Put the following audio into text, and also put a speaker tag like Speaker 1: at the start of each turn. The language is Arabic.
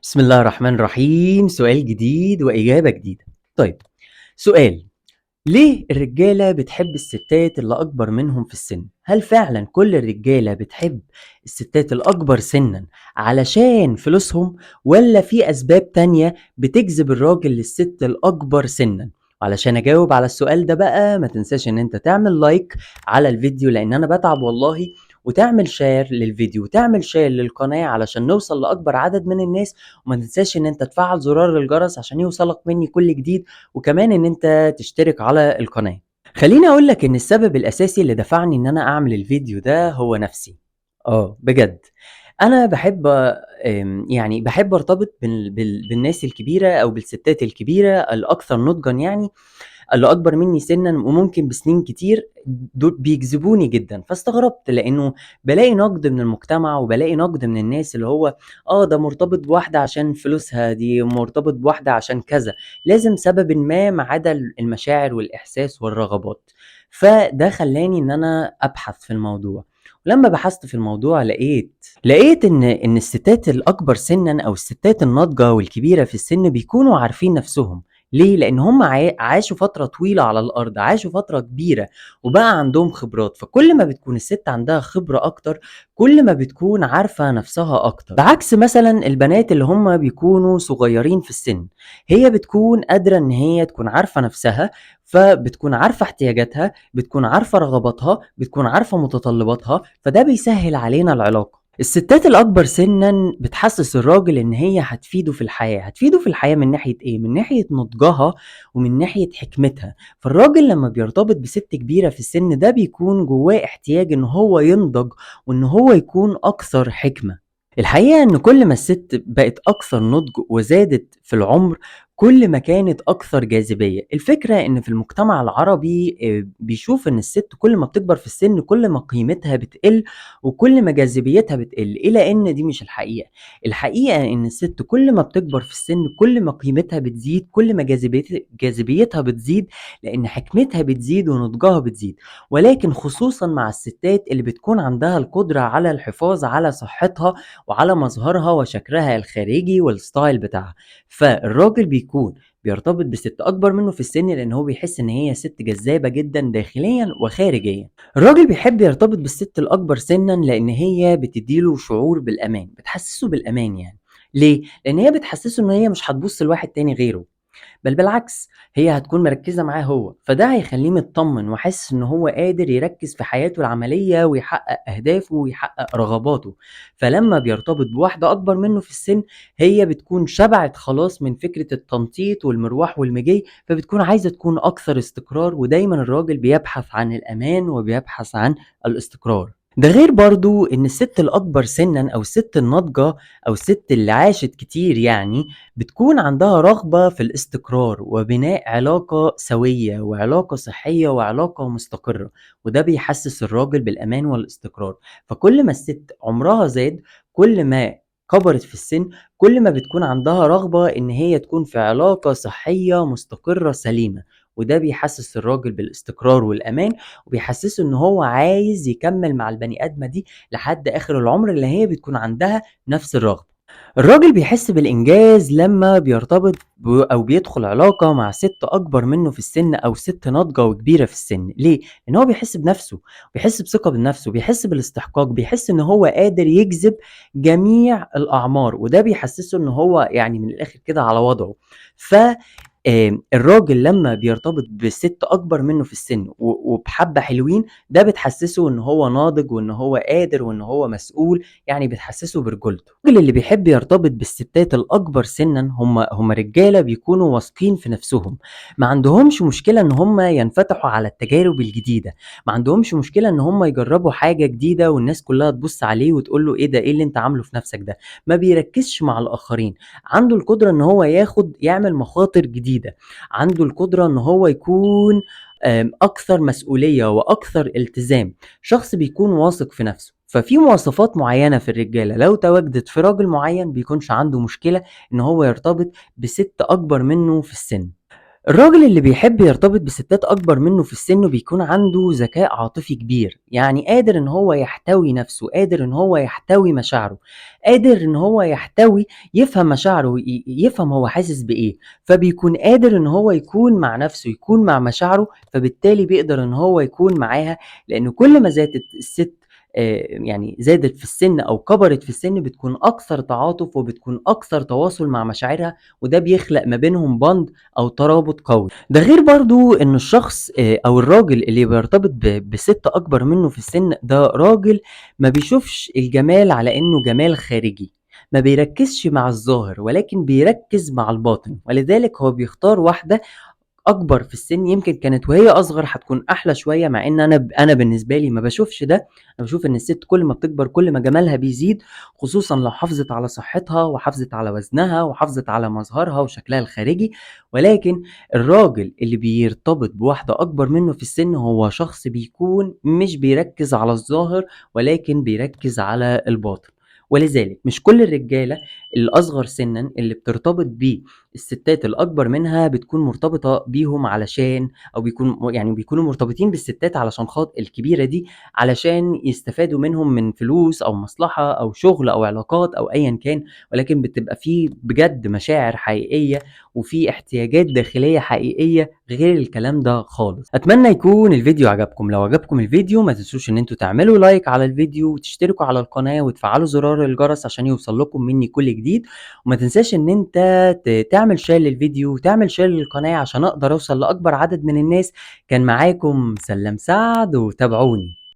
Speaker 1: بسم الله الرحمن الرحيم. سؤال جديد وإجابة جديدة. طيب، سؤال: ليه الرجالة بتحب الستات اللي أكبر منهم في السن؟ هل فعلا كل الرجالة بتحب الستات الأكبر سنا علشان فلوسهم، ولا في أسباب تانية بتجذب الراجل للست الأكبر سنا؟ وعلشان أجاوب على السؤال ده بقى ما تنساش إن أنت تعمل لايك على الفيديو، لأن أنا بتعب والله، وتعمل شير للفيديو وتعمل شير للقناة علشان نوصل لأكبر عدد من الناس. وما تنساش إن أنت تفعل زرار الجرس عشان يوصلك مني كل جديد، وكمان إن أنت تشترك على القناة. خلّيني أقول لك إن السبب الأساسي اللي دفعني إن أنا أعمل الفيديو ده هو نَفْسي. بجد. أنا باحب يعني باحب أرتبط بالناس الكبيرة أو بالستات الكبيرة الأكثر نضجًا يعني، اللي أكبر منّي سِنًا وممكن بسنين كتير. دول بيجذبوني جدًا، فاستغربت لإنه بالاقي نقد من المجتمع وبالاقي نقد من الناس، اللي هو ده مرتبط بواحدة عشان فلوسها، دي مرتبط بواحدة عشان كذا، لازم سببٍ ما عدا المشاعر والإحساس والرغبات. فده خلّاني إن أنا أبحث في الموضوع، ولمّا بحثت في الموضوع لقيت إن الستات الأكبر سِنًا أو الستات الناضجة والكبيرة في السِن بيكونوا عارفين نَفْسهم. ليه؟ لإن هم عاشوا فترة طويلة على الأرض، عاشوا فترة كبيرة وبقى عندهم خبرات، فكل ما بتكون الست عندها خبرة أكتر، كل ما بتكون عارفة نفسها أكتر. بعكس مثلًا البنات اللي هم بيكونوا صغيرين في السن، هي بتكون قادرة إن هي تكون عارفة نفسها، فبتكون عارفة احتياجاتها، بتكون عارفة رغباتها، بتكون عارفة متطلباتها، فده بيسهل علينا العلاقة. الستات الأكبر سنًا بتحسس الراجل إن هي هتفيده في الحياة من ناحية إيه؟ من ناحية نضجها ومن ناحية حكمتها. فالراجل لمّا بيرتبط بست كبيرة في السن ده بيكون جواه احتياج إن هو ينضج وإن هو يكون أكثر حكمة. الحقيقة إن كل ما الست بقت أكثر نضج وزادت في العمر، كل ما كانت أكثر جاذبية. الفكرة إن في المجتمع العربي بيشوف إن الست كل ما بتكبر في السن كل ما قيمتها بتقل وكل ما جاذبيتها بتقل، إلى إن دي مش الحقيقة. الحقيقة إن الست كل ما بتكبر في السن كل ما قيمتها بتزيد، كل ما جاذبيتها بتزيد، لأن حكمتها بتزيد ونضجها بتزيد. ولكن خصوصا مع الستات اللي بتكون عندها القدرة على الحفاظ على صحتها وعلى مظهرها وشكلها الخارجي والستايل بتاعها، فالراجل بيكون بيرتبط بست أكبر منه في السن لأن هو بيحس إن هي ست جذابة جدا داخليا وخارجيا. الراجل بيحب يرتبط بالست الأكبر سنا لأن هي بتديله شعور بالأمان، بتحسسه بالأمان يعني. ليه؟ لأن هي بتحسسه إن هي مش هتبص لواحد تاني غيره، بل بالعكس، هي هتكون مركزة معاه هو، فده هيخليه مطمن وحاسس ان هو قادر يركز في حياته العملية ويحقق اهدافه ويحقق رغباته. فلما بيرتبط بواحدة اكبر منه في السن، هي بتكون شبعت خلاص من فكرة التنطيط والمروح والمجي، فبتكون عايزة تكون اكثر استقرار، ودايما الراجل بيبحث عن الامان وبيبحث عن الاستقرار. ده غير برضو ان الست الاكبر سنا او الست الناضجة او الست اللي عاشت كتير يعني بتكون عندها رغبة في الاستقرار وبناء علاقة سوية وعلاقة صحية وعلاقة مستقرة، وده بيحسس الراجل بالأمان والاستقرار. فكل ما الست عمرها زاد، كل ما كبرت في السن، كل ما بتكون عندها رغبة إن هي تكون في علاقة صحية مستقرة سليمة، وده بيحسس الراجل بالاستقرار والأمان، وبيحسسه إن هو عايز يكمل مع البني آدمة دي لحد آخر العمر اللي هي بتكون عندها نفس الرغبة. الراجل بيحس بالإنجاز لما بيرتبط أو بيدخل علاقة مع ست أكبر منه في السن أو ست ناضجة وكبيرة في السن. ليه؟ لأن هو بيحس بنفسه، بيحس بثقة بالنفس، بيحس بالاستحقاق، بيحس إن هو قادر يجذب جميع الأعمار، وده بيحسسه إن هو يعني من الآخر كده على وضعه. ف الراجل لما بيرتبط بست أكبر منه في السن وبحبة حلوين، ده بتحسسه إن هو ناضج وإن هو قادر وإن هو مسؤول، يعني بتحسسه برجولته. الراجل اللي بيحب يرتبط بالستات الأكبر سنا هم رجالة بيكونوا واثقين في نفسهم، ما عندهمش مشكلة إن هم ينفتحوا على التجارب الجديدة، ما عندهمش مشكلة إن هم يجربوا حاجة جديدة والناس كلها تبص عليه وتقول له إيه ده، إيه اللي أنت عامله في نفسك ده. ما بيركزش مع الآخرين، عنده القدرة إن هو يعمل مخاطر جديدة، عنده القدرة إن هو يكون أكثر مسؤولية وأكثر التزام. شخص بيكون واثق في نفسه. ففي مواصفات معينة في الرجالة لو تواجدت في راجل معين بيكونش عنده مشكلة إن هو يرتبط بست أكبر منه في السن. الراجل اللي بيحب يرتبط بستات أكبر منه في السن بيكون عنده ذكاء عاطفي كبير، يعني قادر إن هو يحتوي نفسه، قادر إن هو يحتوي مشاعره، قادر إن هو يفهم مشاعره، يفهم هو حاسس بإيه، فبيكون قادر إن هو يكون مع نفسه، يكون مع مشاعره، فبالتالي بيقدر إن هو يكون معاها، لأن كل ما زادت الست يعني زادت في السن أو كبرت في السن بتكون أكثر تعاطف وبتكون أكثر تواصل مع مشاعرها، وده بيخلق ما بينهم بند أو ترابط قوي. ده غير برضو إن الشخص أو الراجل اللي بيرتبط بست أكبر منه في السن ده راجل ما بيشوفش الجمال على إنه جمال خارجي، ما بيركزش مع الظاهر ولكن بيركز مع الباطن، ولذلك هو بيختار واحدة أكبر في السن، يمكن كانت وهي أصغر هتكون أحلى شوية، مع إن أنا بالنسبة لي ما باشوفش ده، أنا باشوف إن الست كل ما بتكبر كل ما جمالها بيزيد، خصوصًا لو حافظت على صحتها وحافظت على وزنها وحافظت على مظهرها وشكلها الخارجي، ولكن الراجل اللي بيرتبط بواحدة أكبر منه في السن هو شخص بيكون مش بيركز على الظاهر ولكن بيركز على الباطن، ولذلك مش كل الرجالة الأصغر سنًا اللي بترتبط الستات الأكبر منها بتكون مرتبطة بيهم علشان أو يعني بيكونوا مرتبطين بالستات علشان الكبيرة دي علشان يستفادوا منهم من فلوس أو مصلحة أو شغل أو علاقات أو أيًا كان، ولكن بتبقى في بجد مشاعر حقيقية وفي احتياجات داخلية حقيقية غير الكلام ده خالص. أتمنى يكون الفيديو عجبكم، لو عجبكم الفيديو ما تنسوش إن انتوا تعملوا لايك على الفيديو وتشتركوا على القناة وتفعلوا زرار الجرس عشان يوصل لكم مني كل جديد، وما تنساش إن انت تعمل شير للفيديو وتعمل شير للقناة عشان أقدر أوصل لأكبر عدد من الناس. كان معاكم سلام سعد وتابعوني.